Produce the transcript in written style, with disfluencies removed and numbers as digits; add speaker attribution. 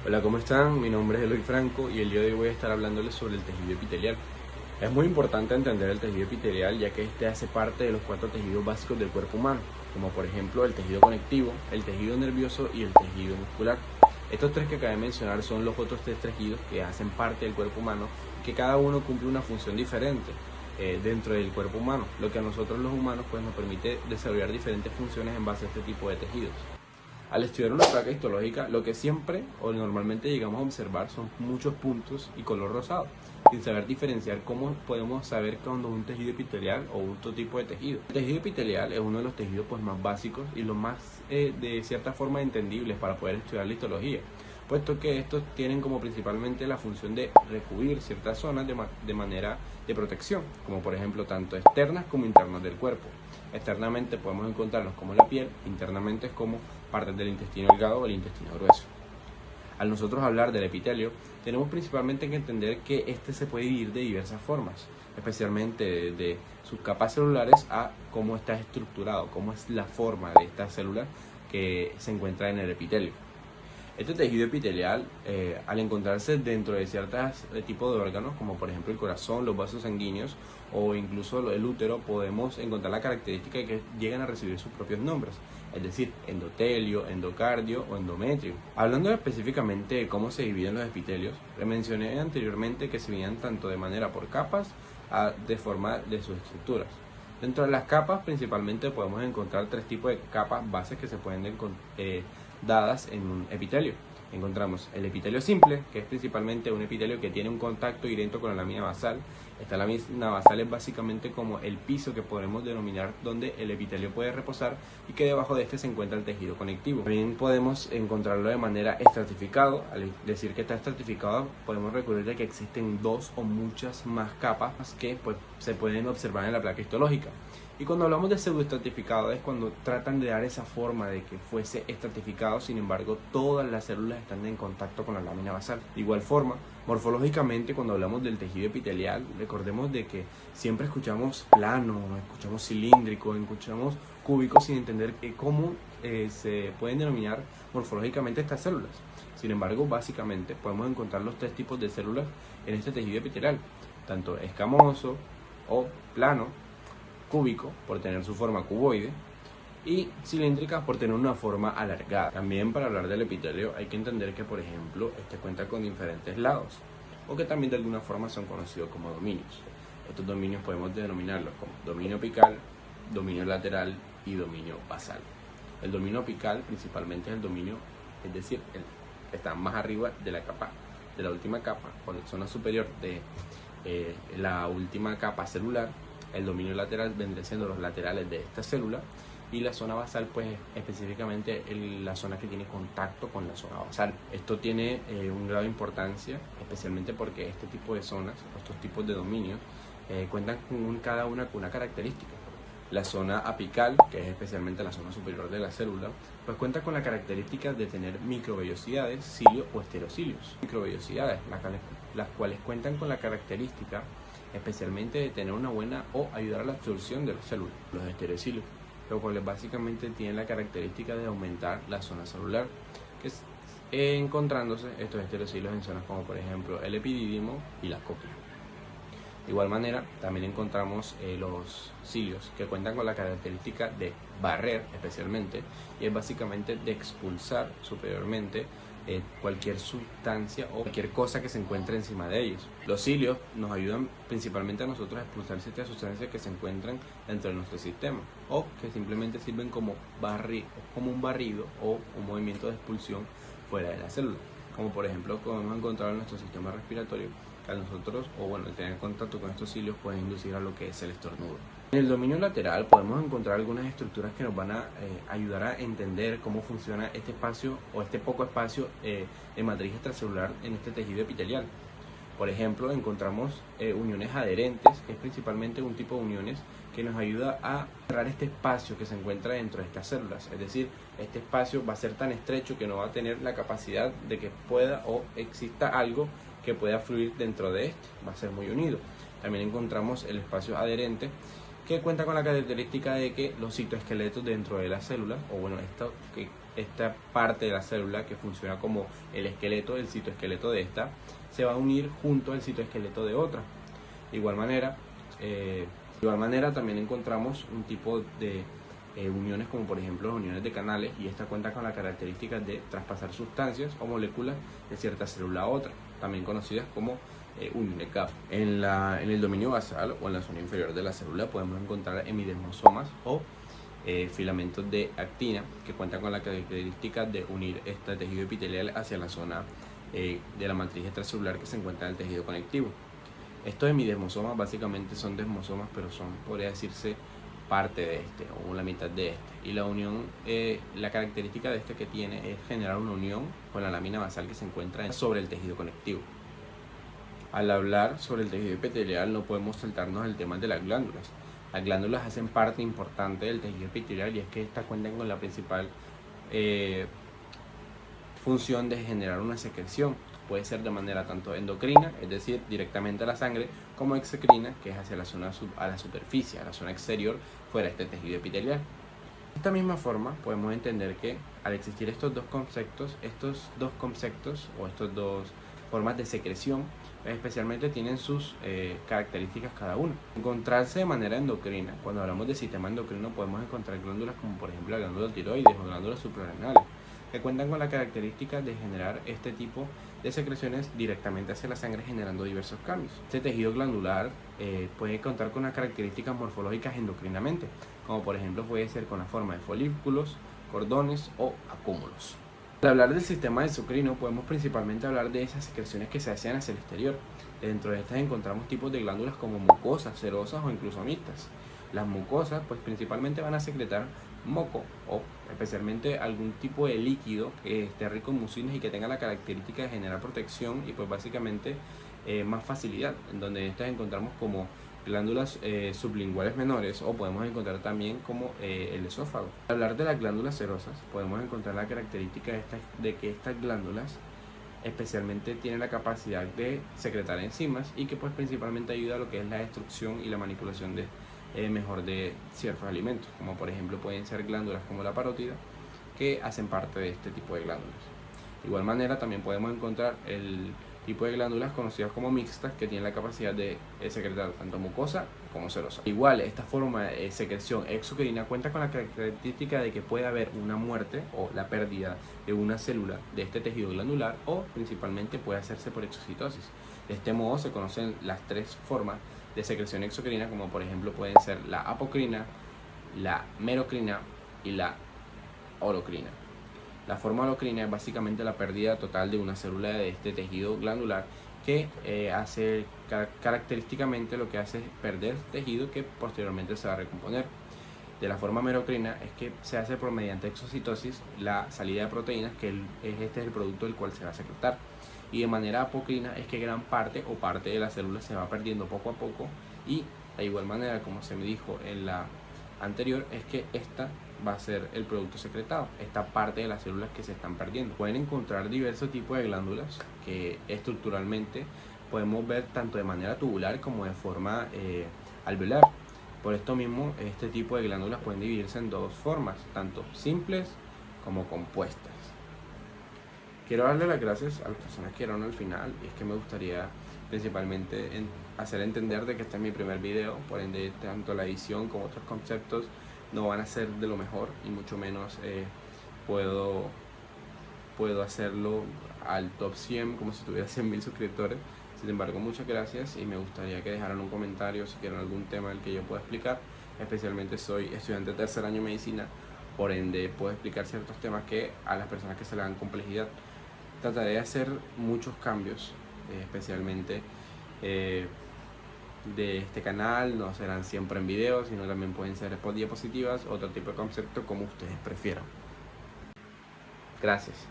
Speaker 1: Hola, ¿cómo están? Mi nombre es Eloy Franco y el día de hoy voy a estar hablándoles sobre el tejido epitelial. Es muy importante entender el tejido epitelial ya que este hace parte de los 4 tejidos básicos del cuerpo humano, como por ejemplo el tejido conectivo, el tejido nervioso y el tejido muscular. Estos 3 que acabé de mencionar son los otros 3 tejidos que hacen parte del cuerpo humano, que cada uno cumple una función diferente dentro del cuerpo humano, lo que a nosotros los humanos pues, nos permite desarrollar diferentes funciones en base a este tipo de tejidos. Al estudiar una placa histológica, lo que siempre o normalmente llegamos a observar son muchos puntos y color rosado, sin saber diferenciar cómo podemos saber cuando un tejido epitelial o otro tipo de tejido. El tejido epitelial es uno de los tejidos pues, más básicos y los más de cierta forma entendibles para poder estudiar la histología, puesto que estos tienen como principalmente la función de recubrir ciertas zonas de manera de protección, como por ejemplo tanto externas como internas del cuerpo. Externamente podemos encontrarlos como la piel, internamente es como partes del intestino delgado o el intestino grueso. Al nosotros hablar del epitelio, tenemos principalmente que entender que este se puede dividir de diversas formas, especialmente de sus capas celulares a cómo está estructurado, cómo es la forma de esta célula que se encuentra en el epitelio. Este tejido epitelial, al encontrarse dentro de ciertos tipos de órganos, como por ejemplo el corazón, los vasos sanguíneos o incluso el útero, podemos encontrar la característica de que llegan a recibir sus propios nombres, es decir, endotelio, endocardio o endometrio. Hablando específicamente de cómo se dividen los epitelios, le mencioné anteriormente que se dividen tanto de manera por capas de forma de sus estructuras. Dentro de las capas principalmente podemos encontrar 3 tipos de capas bases que se pueden dadas en un epitelio. Encontramos el epitelio simple, que es principalmente un epitelio que tiene un contacto directo con la lámina basal. Esta lámina basal es básicamente como el piso que podemos denominar donde el epitelio puede reposar y que debajo de este se encuentra el tejido conectivo. También podemos encontrarlo de manera estratificado. Al decir que está estratificado, podemos recurrir a que existen 2 o muchas más capas que pues, se pueden observar en la placa histológica. Y cuando hablamos de pseudoestratificado es cuando tratan de dar esa forma de que fuese estratificado, sin embargo todas las células están en contacto con la lámina basal. De igual forma, morfológicamente cuando hablamos del tejido epitelial, recordemos de que siempre escuchamos plano, escuchamos cilíndrico, escuchamos cúbico sin entender cómo se pueden denominar morfológicamente estas células. Sin embargo, básicamente podemos encontrar los 3 tipos de células en este tejido epitelial, tanto escamoso o plano, cúbico por tener su forma cuboide y cilíndrica por tener una forma alargada. También para hablar del epitelio hay que entender que por ejemplo este cuenta con diferentes lados o que también de alguna forma son conocidos como dominios. Estos dominios podemos denominarlos como dominio apical, dominio lateral y dominio basal. El dominio apical principalmente es el dominio, es decir, el que está más arriba de la capa, de la última capa o la zona superior de la última capa celular. El dominio lateral vendría siendo los laterales de esta célula y la zona basal pues específicamente la zona que tiene contacto con la zona basal. Esto tiene un grado de importancia especialmente porque este tipo de zonas, estos tipos de dominios cuentan con cada una con una característica. La zona apical, que es especialmente la zona superior de la célula, pues cuenta con la característica de tener microvellosidades, cilios o esterocilios. Microvellosidades, las cuales cuentan con la característica especialmente de tener una buena o ayudar a la absorción de las células. Los esterocilios, los cuales básicamente tienen la característica de aumentar la zona celular, que es encontrándose estos esterocilios en zonas como por ejemplo el epidídimo y la cóclea. De igual manera, también encontramos los cilios, que cuentan con la característica de barrer especialmente, y es básicamente de expulsar superiormente cualquier sustancia o cualquier cosa que se encuentre encima de ellos. Los cilios nos ayudan principalmente a nosotros a expulsar ciertas sustancias que se encuentran dentro de nuestro sistema o que simplemente sirven como un barrido o un movimiento de expulsión fuera de la célula, como por ejemplo como hemos encontrado en nuestro sistema respiratorio, que a nosotros, o bueno, el tener contacto con estos cilios puede inducir a lo que es el estornudo. En el dominio lateral podemos encontrar algunas estructuras que nos van a ayudar a entender cómo funciona este espacio o este poco espacio de matriz extracelular en este tejido epitelial. Por ejemplo, encontramos uniones adherentes, que es principalmente un tipo de uniones que nos ayuda a cerrar este espacio que se encuentra dentro de estas células. Es decir, este espacio va a ser tan estrecho que no va a tener la capacidad de que pueda o exista algo que pueda fluir dentro de este, va a ser muy unido. También encontramos el espacio adherente, que cuenta con la característica de que los citoesqueletos dentro de las células, o bueno, esto que esta parte de la célula que funciona como el esqueleto, el citoesqueleto de esta, se va a unir junto al citoesqueleto de otra. De igual manera también encontramos un tipo de uniones como por ejemplo las uniones de canales, y esta cuenta con la característica de traspasar sustancias o moléculas de cierta célula a otra, también conocidas como uniones GAP. En el dominio basal o en la zona inferior de la célula podemos encontrar hemidesmosomas o filamentos de actina que cuentan con la característica de unir este tejido epitelial hacia la zona de la matriz extracelular que se encuentra en el tejido conectivo. Estos hemidesmosomas básicamente son desmosomas, pero son, podría decirse, parte de este o la mitad de este, y la unión, la característica de este que tiene es generar una unión con la lámina basal que se encuentra sobre el tejido conectivo. Al hablar sobre el tejido epitelial no podemos saltarnos el tema de las glándulas. Las glándulas hacen parte importante del tejido epitelial, y es que estas cuentan con la principal función de generar una secreción. Puede ser de manera tanto endocrina, es decir, directamente a la sangre, como exocrina, que es hacia la zona a la superficie, a la zona exterior, fuera de este tejido epitelial. De esta misma forma, podemos entender que al existir estos dos conceptos o estas dos formas de secreción, especialmente tienen sus características cada uno. Encontrarse de manera endocrina, cuando hablamos de sistema endocrino, podemos encontrar glándulas como por ejemplo la glándula tiroides o glándulas suprarrenales, que cuentan con la característica de generar este tipo de secreciones directamente hacia la sangre, generando diversos cambios. Este tejido glandular puede contar con unas características morfológicas endocrinamente, como por ejemplo puede ser con la forma de folículos, cordones o acúmulos. Al hablar del sistema endocrino podemos principalmente hablar de esas secreciones que se hacen hacia el exterior. Dentro de estas encontramos tipos de glándulas como mucosas, serosas o incluso mixtas. Las mucosas pues principalmente van a secretar moco o especialmente algún tipo de líquido que esté rico en mucinas y que tenga la característica de generar protección y pues básicamente más facilidad, en donde estas encontramos como glándulas sublinguales menores, o podemos encontrar también como el esófago. Al hablar de las glándulas serosas podemos encontrar la característica de que estas glándulas especialmente tienen la capacidad de secretar enzimas, y que pues principalmente ayuda a lo que es la destrucción y la manipulación de mejor de ciertos alimentos, como por ejemplo pueden ser glándulas como la parótida, que hacen parte de este tipo de glándulas. De igual manera también podemos encontrar el tipo de glándulas conocidas como mixtas, que tienen la capacidad de secretar tanto mucosa como serosa. Igual, esta forma de secreción exocrina cuenta con la característica de que puede haber una muerte o la pérdida de una célula de este tejido glandular, o principalmente puede hacerse por exocitosis. De este modo se conocen las tres formas de secreción exocrina, como por ejemplo pueden ser la apocrina, la merocrina y la orocrina. La forma orocrina es básicamente la pérdida total de una célula de este tejido glandular, que hace característicamente lo que hace es perder tejido que posteriormente se va a recomponer. De la forma merocrina es que se hace por mediante exocitosis la salida de proteínas, que este es el producto del cual se va a secretar. Y de manera apocrina es que gran parte o parte de la célula se va perdiendo poco a poco, y de igual manera, como se me dijo en la anterior, es que esta va a ser el producto secretado, esta parte de las células que se están perdiendo. Pueden encontrar diversos tipos de glándulas que estructuralmente podemos ver tanto de manera tubular como de forma alveolar. Por esto mismo, este tipo de glándulas pueden dividirse en dos formas, tanto simples como compuestas. Quiero darle las gracias a las personas que llegaron al final, y es que me gustaría principalmente hacer entender de que este es mi primer video, por ende tanto la edición como otros conceptos no van a ser de lo mejor, y mucho menos puedo hacerlo al top 100 como si tuviera 100.000 suscriptores. Sin embargo, muchas gracias, y me gustaría que dejaran un comentario si quieren algún tema del que yo pueda explicar. Especialmente soy estudiante de tercer año de medicina, por ende puedo explicar ciertos temas que a las personas que se le dan complejidad. Trataré de hacer muchos cambios, especialmente de este canal. No serán siempre en video, sino también pueden ser por diapositivas, otro tipo de concepto como ustedes prefieran. Gracias.